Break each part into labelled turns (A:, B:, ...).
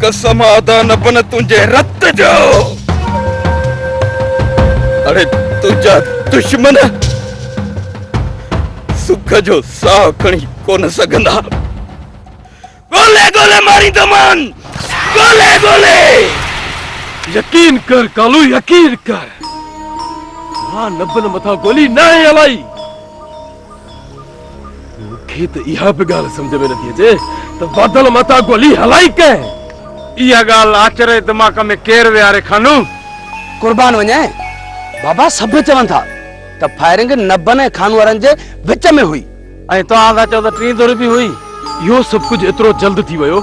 A: कसम आदा न बन तुझे रत जो। अरे तुझा दुश्मन सुख जो साह खणी कोन सघंदा। गोले गोले मारी दमान, गोले गोले।
B: यकीन कर कालू, यकीन कर। मां नबन मथा गोली न हलाई। मुखे तो इहा भी गाल समझ में नथी अचे तो बादल मथा गोली हलाई के।
C: इहा गाल आचरे दिमाग में केर वियारे खानू।
D: कुर्बान वने बाबा सब चवन था त फायरिंग नबन ऐं खान वारन जे विच में हुई
C: ऐं तव्हां था चओ त 3 दौर भी हुई।
B: यो सब कुछ इतरो जल्द थी वयो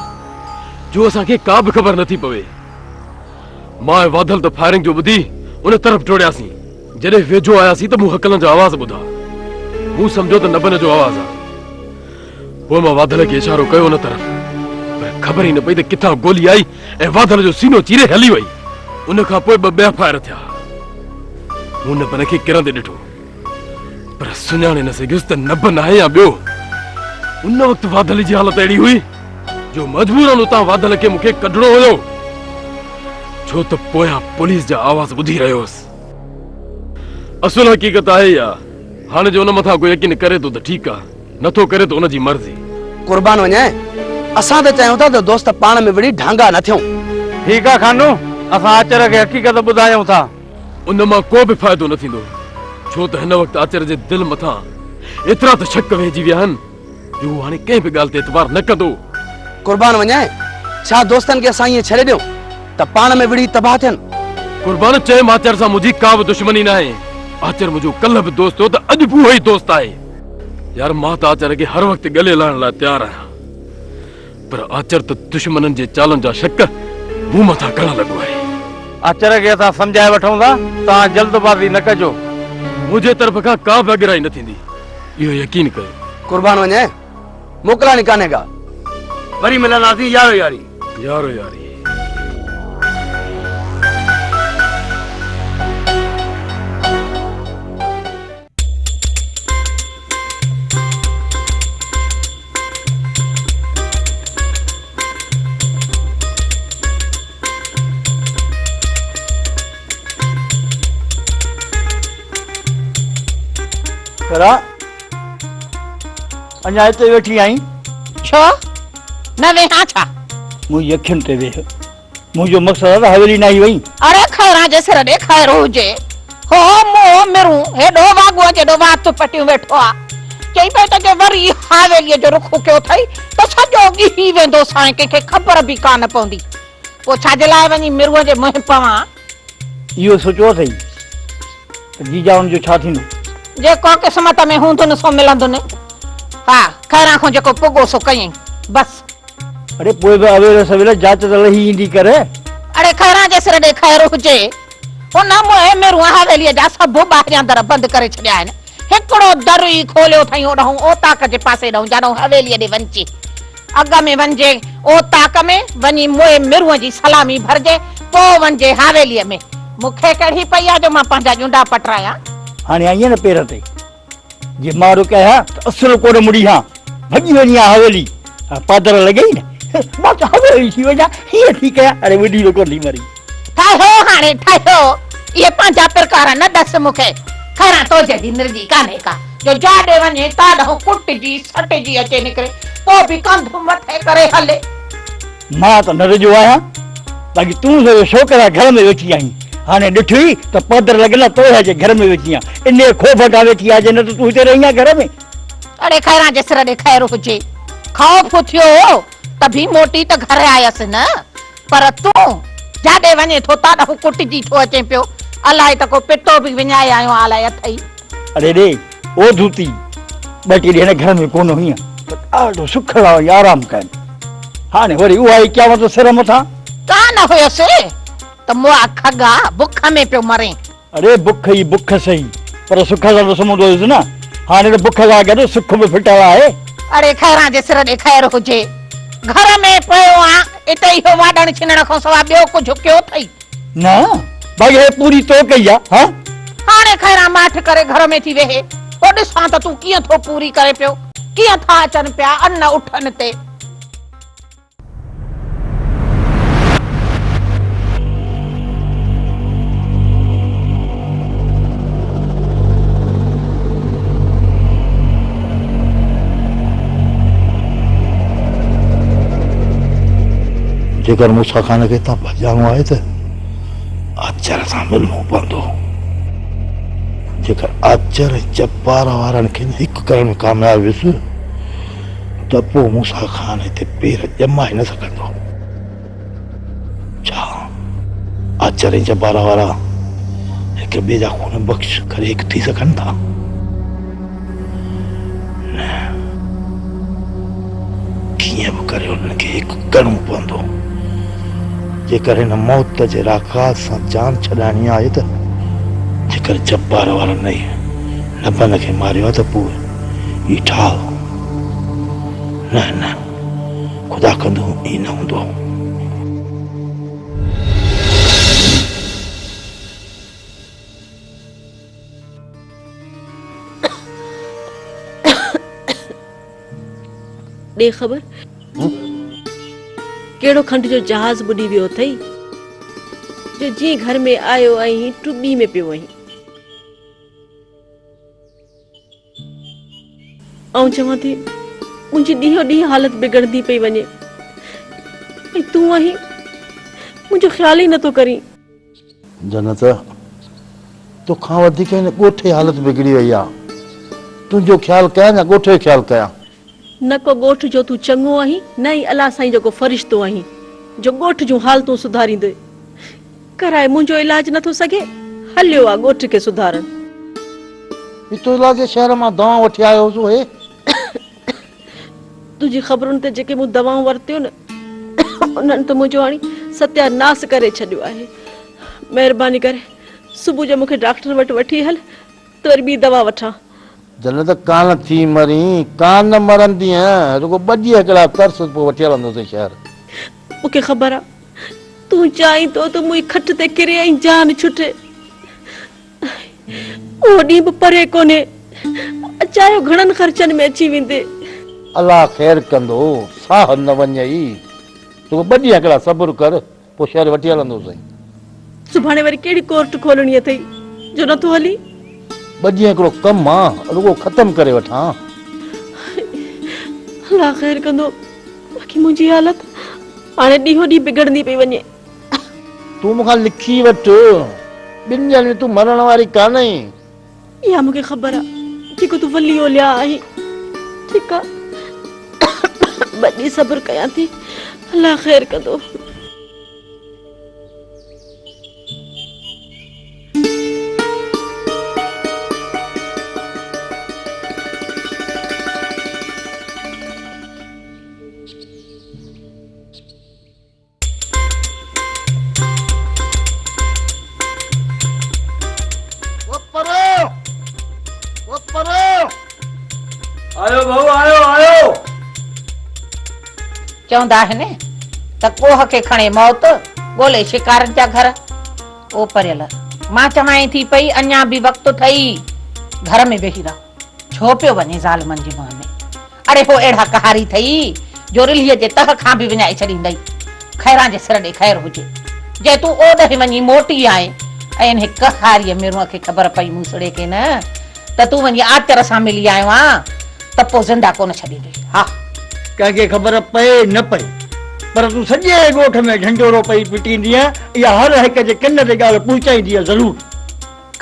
B: जो असा के का भी खबर नथी पवे। मां वादल तो फायरिंग जो बुधी उन तरफ टोड़ियासी। जडे वेझो आयासी तो मुंह हकलन जो आवाज बुधा। मु समझो तो नबन जो आवाज आ। वो मां वादल के इशारो कयो उन तरफ, पर खबर ही न पई त किथा गोली आई ए वादल जो सीनो चीरे हली वई। उन का पोइ ॿ ॿिया फायर थिया। मु नबन के किरंदे ॾिठो, पर सुञाणे न सघियुसि त नबन आहे या ॿियो। उन वक्त वादल जी हालत अहिड़ी हुई जो मजबूरन उतां वादल के मुखे कढणो हुयो, छो त पोयां पुलिस जा आवाज ॿुधी रहियोसि। असुल हकीकत आहे या हाणे जो उन मथां कोई यकीन करे तो त ठीकु आहे, नथो करे तो उनजी मर्ज़ी।
D: कुर्बान वने असां त चयूं था त दोस्त पाण में विड़ी ढांगा न थियूं।
C: ठीक आहे खानू, असां आचर के हकीकत ॿुधायूं था।
B: उन मां को भी फायदो न थींदो, छो त हिन वक्त आचर जे दिल मथां एतिरा त शक वेहिजी विया आहिनि जो हाणे कंहिं भी ॻाल्हि ते एतबार न कंदो।
D: कुर्बान वने छा दोस्तन के असां ईअं छॾे ॾियूं त पाण में विड़ी तबाह थियनि?
B: कुर्बान चए आचर सां मुंहिंजी का भी दुश्मनी न आहे। आचर मुंहिंजो कल्ह भी दोस्त हो त अॼु भी उहो ई दोस्त आहे। यार मां त आचर के हर वक्त गले लाहिण लाइ तैयार आहियां, पर आचर त दुश्मनन जे चालनि जा शक मूं मथां करण लॻो आहे।
C: आचर के असां समझाए वठूं था, तव्हां जल्दबाज़ी न कजो।
B: मुंहिंजे तरफ़ खां का भी अॻिराई न थींदी, इहो यकीन कयो।
D: कुर्बान वने मोकलानी कान्हे का।
C: वरी मिलंदासीं यारो यारी।
B: यारो यारी।
E: अञा हिते वेठी आई
F: छो न वेहा छा?
E: मुंहिंजी अखियुनि ते वेह। मुंहिंजो मक़सदु आहे हवेली न आई वई।
F: अरे खैरा जे सिर ॾे खैर हुजे। हो मो मिरू हेॾो वागुआ जेॾो वात पटियूं वेठो आ। चई पे त के वरी हवेलीअ जो रुख कयो थई त सॼो ॻी वेंदो साईं, कंहिंखे ख़बर बि कान पवंदी। पोइ छाजे लाइ वञी मिरूअ जे मुंहुं पवां?
E: इहो सोचियो अथई त जीजा हुन जो छा थींदो?
F: जेको क़िस्मत में हूंदुनि सो मिलंदुनि। हा खैरा खां जेको पुॻो सो कयईं बस।
E: अरे पोइ बि अवेल सवेल जांच त लही ईंदी करे।
F: अरे खैरा जे सिर ॾे खैर हुजे। उन मुंहिं मिरूअ हवेलीअ जा सभु ॿाहिरियां दर बंदि करे छॾिया आहिनि। हिकिड़ो दर ई खोलियो अथई ओॾां ओताक जे पासे ॾांहुं जाॾो हवेलीअ ॾे वञिजे। अॻ में वञिजे ओताक में वञी मुंहिं मिरूअ जी सलामी भरजे, पोइ वञिजे हवेलीअ में। मूंखे कहिड़ी पई आहे जो मां पंहिंजा जुंडा पटरायां?
E: हाणे आई न पेर ते जे मां रोकिया त असुल कोड़ मुड़ी हां भॼी वञी हवेली। पादर लॻई न मां त हवेली थी वञा हीअं थी कयां। अरे वॾी रोको थी मरी।
F: ठाहियो हाणे ठाहियो। इहे पंहिंजा प्रकार न दस मूंखे। खैरा तो जॾहिं निर्जी कान्हे का जो जाॾे वञे ताॾो कुटिजी सटिजी अचे निकिरे, पोइ बि कंधु मथे करे हले।
E: मां त न रजो आहियां, बाक़ी तूं छोकिरा घर में वेठी आई। हाणे ॾिठी त पादर लॻल तो जे घर में वेठी आहियां। इन खोफ खां वेठी आहे जे न त तूं हिते रही आहे घर में।
F: अरे खैरा जे सिर ॾे खैर हुजे। खौफ थियो त भी मोटी त घर आयसि न, पर तूं जाॾे वञे थो ताॾो कुटिजी थो अचे पियो। अलाए त को पिटो बि विञाए आयो अलाए अथई।
E: अरे रे ओ धूती ॿ टे ॾींहं घर में कोन हुई त ॾाढो सुख रहो आराम कनि। हाणे वरी उहा ई कयां थो सिर मथां।
F: कान हुयसि त मुआ खगा बुख में पियो मरे।
E: अरे बुख ई बुख सही, पर सुख सां त सुम्हंदो हुयुसि न। हाणे त बुख सां गॾु सुख बि फिटल आहे।
F: अरे खैरा जे सिर ॾे खैर हुजे। घर में पियो आ इते इहो वाॾण छिनण खां सवाइ ॿियो कुझु कयो अथई?
E: न भाई हे पूरी तो कई आहे। हाँ
F: हाणे खैरा माठ करे घर में थी वेहे। पोइ ॾिसां त तूं कीअं थो पूरी करे पियो, कीअं था अचनि पिया अन्न उठनि ते।
E: जेकर मूसा खान खे तव्हां भॼाइणो आहे त आचर सां मिलणो पवंदो। जेकर आचर ऐं जब्बार वारनि खे हिकु करण में कामयाब वियुसि त पोइ मूसा खान हिते पेर ॼमाए न सघंदो। छा आचर ऐं जब्बार वारा हिक ॿिए जा खून बख़्श करे हिकु थी सघनि था? कीअं बि करे उन्हनि खे हिकु करणो पवंदो। जेकर हिन मौत जे राकात सां जान छॾाइणी आहे त जेकर जब्बार वारनि नबन खे मारियो आहे त पोइ ही ठाह। न न ख़ुदा कंदो ईअं न हूंदो।
G: दे खबर केड़ो खंड जो जहाज बुडी वियो थई जो जी घर में आयो आई टुबी में पियो आई। ऐं चवां थी मुंहिंजी ॾींहों ॾींहुं हालत बिगड़ंदी पई वञे ऐं तूं आहीं मुंहिंजो ख़्याल ई नथो करी।
E: जन्नत तोखां वधीक हिन ॻोठ जी हालत बिगड़ी वई आहे। तुंहिंजो ख़्यालु कयां या ॻोठ जो ख़्यालु कयां?
G: न को ॻोठ जो तूं चङो आहीं न ई अलाह साईं जेको फ़रिश्तो आहीं जो ॻोठ जूं हालतूं सुधारींदे। कराए मुंहिंजो इलाज नथो सघे हलियो आहे ॻोठ खे सुधारण।
E: इतो इलाज शहर मां दवा वठी आयो हुओ हे
G: तुंहिंजी ख़बरुनि ते जेके मूं दवाऊं वरितियूं न उन्हनि त मुंहिंजो हाणे सत्यानाश करे छॾियो आहे। महिरबानी करे सुबुह जो मूंखे डॉक्टर वटि वठी हल त वरी ॿी दवा वठां।
E: जन्नत कान थी मरी कान न मरंदी रुगो 2 ॾींहं हिकिड़ा तरस पोइ वठी हलंदोसीं शहर।
G: मूंखे ख़बर आहे तूं चाहीं तो त मुंहिंजी खट ते किरे ऐं जान छुटे। उहो ॾींहुं बि परे कोन्हे अचायो घणनि ख़र्चनि में अची वेंदे।
E: अलाह ख़ैर कंदो साह न वञई। तूं 2 ॾींहं हिकिड़ा सब्र कर पोइ शहर वठी हलंदोसीं।
G: सुभाणे वरी कहिड़ी कोर्ट खोलणी अथई जो नथो हली?
E: 2 ॾींहं हिकिड़ो कमु आहे रुगो ख़तम करे वठां।
G: अलाह ख़ैर कंदो बाक़ी मुंहिंजी हालत हाणे ॾींहों ॾींहुं बिगड़ंदी पई वञे।
E: तूं मूंखां लिखी वठ 2 ॾींहंनि में तूं मरण वारी कान आहीं।
G: इहा मूंखे ख़बर आहे जेको तूं वली ओलिया आहीं। ठीकु आहे 2 ॾींहं सब्र कयां थी अलाह ख़ैर कंदो।
C: आयो भाऊ आयो आयो।
F: चवंदा आहिनि त कोह खे खणे मौत ॻोल्हे शिकारनि जा घर। ओ परियल मां चवां थी पई अञा बि वक़्तु अथई घर में वेही रह। छो पियो वञे ज़ालिमनि जी मुंहं में? अड़े हो अहिड़ा कहारी थई जो रिलीअ जे तह खां बि विञाए छॾींदई। ख़ैरां जे सिर ॾे ख़ैर हुजे जे तूं ओॾे वञी मोटी आहीं ऐं हिन कहारीअ में खे ख़बर पई मूसड़े खे न त तूं वञी आचर सां मिली आयो आहीं त पोइ ज़िंदा कोन छॾींदी। हा
E: कंहिंखे ख़बर पए न पए पर तूं सॼे ॻोठ में झंडोरो पई पिटींदी इहा हर हिक जे कन ते ॻाल्हि पहुचाईंदी ज़रूर।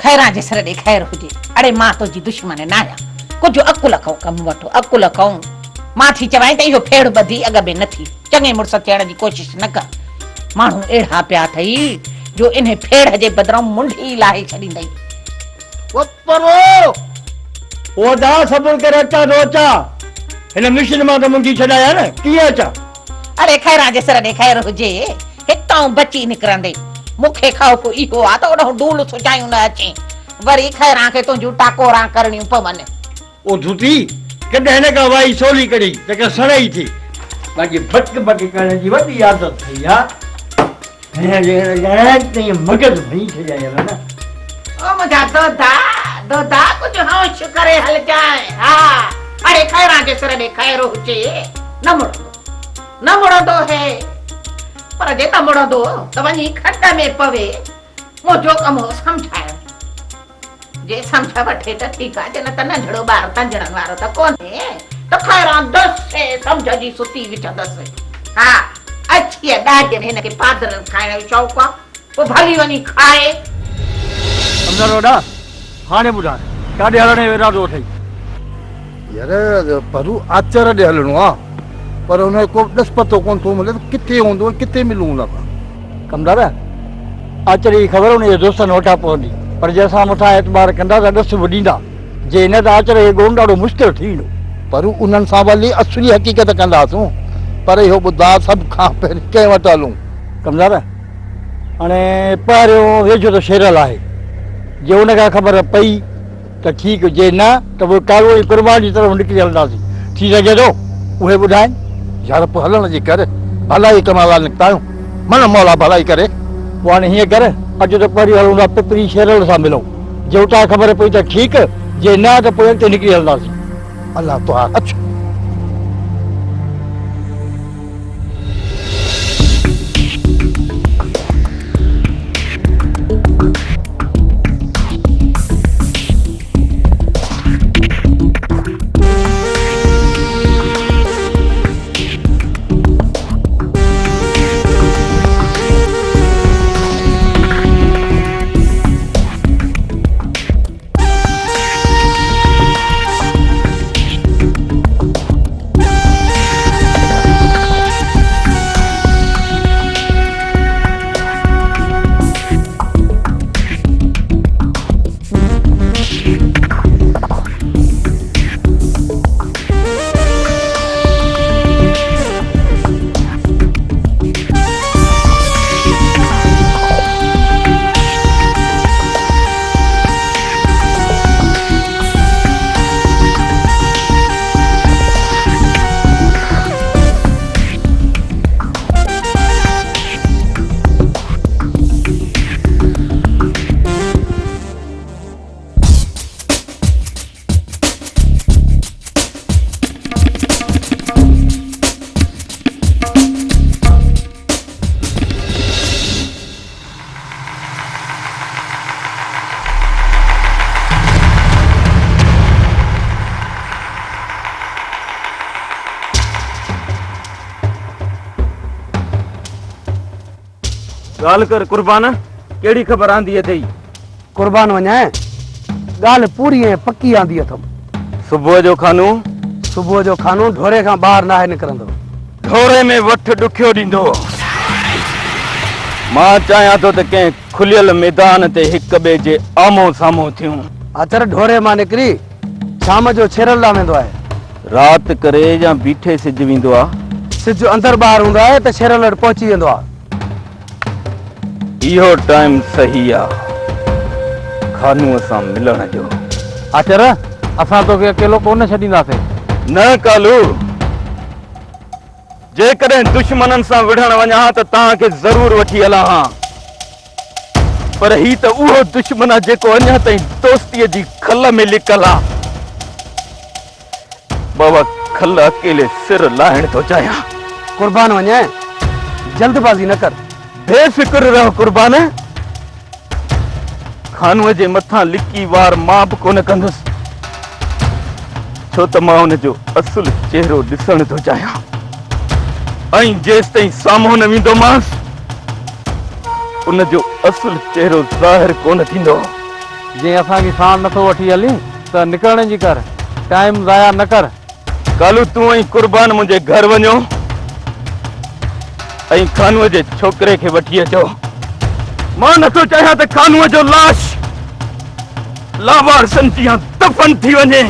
F: ख़ैरां जे सिर ॾे ख़ैर हुजे। अड़े मां तुंहिंजी दुश्मन न आहियां। कुझु अकुल खां कमु वठो अकुल खां। मां थी चवां त इहो फेड़ ॿधी अॻ में न थी चङे मुड़ुस थियण जी कोशिशि न कर। माण्हू अहिड़ा पिया अथई जो इन फेड़ जे बदिरां मुंडी लाहे छॾींदई।
E: सब्र करे अचां थो अचां हिन मिशन मां त मुंडी छॾाया न कीअं अचां?
F: अरे ख़ैरां जे सिर ॾे ख़ैर हुजे हितां बची निकिरंदे मूंखे ख़ौफ़ इहो आहे त ओॾो डूल सुचायूं न अचे वरी ख़ैरां खे तुंहिंजूं टाकोरां करणियूं पवनि।
E: ओ धुती कॾहिं हिन खां वाई सोली करी त सड़ई थी बाक़ी भटक भटक करण जी वॾी आदत थी आहे। मगज भई छॾिया न
F: ओ मुंहिंजा दोधा दोधा कुझु होश करे हल जाए। हा अरे ख़ैरां जे सिर ॾे ख़ैर हुजे न मुड़ंदो है पर जे त मुड़ंदो त वञी खट में पवे। मुंहिंजो कमु सम्झायो जे सम्झ वठे त ठीकु आहे जे न त नंढड़ो ॿार तंजणनि वारो त कोन्हे त ख़ैरां दस सम्झ जी सुती विझंदसि। हा अच्छी ॾाढे में हिनखे पादर खाइण जो शौक़ु आहे पोइ भली वञी खाए
C: समझा रोडा हाणे ॿुधाए काॾे हलण जो इरादो अथई
E: यार परू आचर ॾे हलणो आहे पर हुन को ॾस पतो कोन थो मिले त किथे हूंदो किथे मिलूं हुन खां
C: कमदार आचर जी ख़बर हुनजे दोस्तनि वटां पवंदी पर जे असां मथां एतबार कंदा त ॾस बि ॾींदा जे हिन त आचर खे ॻोल्हण ॾाढो मुश्किल थी वेंदो
E: पर उन्हनि सां वरी असली हक़ीक़त कंदासूं पर इहो ॿुधा सभु खां पहिरीं कंहिं वटि हलूं
C: कमदार हाणे पहिरियों वेझो त शेरल आहे जे हुनखां ख़बर पई त ठीकु जे न त पोइ कारो ई कुर्बान जी तरफ़ निकिरी हलंदासीं थी सघे थो उहे ॿुधाइनि
E: यार पोइ हलण जी करे भलाई करण लाइ निकिता आहियूं मन मौला भलाई करे
C: पोइ हाणे हीअं कर अॼु त पहिरीं हलूं था पिपरी शेरल सां मिलूं जे हुतां ख़बर पई त ठीकु जे न त पोइ अॻिते निकिरी हलंदासीं
E: अलाह तुहार अच्छा
A: ॻाल्हि कर कुर्बान कहिड़ी ख़बर आंदी अथई
D: कुर्बान वञाए ॻाल्हि पूरी ऐं पकी आंदी अथमि
A: सुबुह जो खानो
D: ढोरे खां ॿाहिरि नाहे निकिरंदो
A: ढोरे में वठ ॾुखियो ॾींदो मां चाहियां थो त कंहिं खुलियल मैदान ते हिक ॿिए जे आम्हूं साम्हूं थियूं
D: आचर ढोरे मां निकिरी शाम जो छेरल लाइ वेंदो आहे
A: राति करे या बीठे सिज वेंदो आहे
D: सिज अंदरि ॿाहिरि हूंदो आहे त छेरल वटि पहुची वेंदो आहे
A: इहो टाइम सही आहे खानूअ सां मिलण जो
C: आचर असां तोखे अकेलो कोन छॾींदासीं
A: न कालू जेकॾहिं दुश्मननि सां विढ़ण वञा त तव्हांखे ज़रूर वठी हलां हा पर ही त उहो दुश्मन आहे जेको अञा ताईं दोस्तीअ जी खल में लिकल आहे बाबा खल अकेले सिर लाहिण थो चाहियां
D: कुर्बान वञाए जल्दबाज़ी न कर
A: बेफिक्र रहो कुर्बान खानूअ जे मथां लिकी वार मां बि कोन कंदुसि छो त मां हुन जो असुल चेहरो ॾिसण थो चाहियां ऐं जेसि ताईं साम्हूं न वेंदोमांसि उन जो असुल चेहरो ज़ाहिर कोन थींदो
C: जे असांखे साण नथो वठी हली त निकिरण जी कर टाइम ज़ाया न कर
A: कालू तूं ऐं कुर्बान मुंहिंजे घर वञो ऐं खानूअ जे छोकिरे खे वठी अचो मां नथो चाहियां त खानूअ जो लाश लावारसनि जी दफ़न थी वञे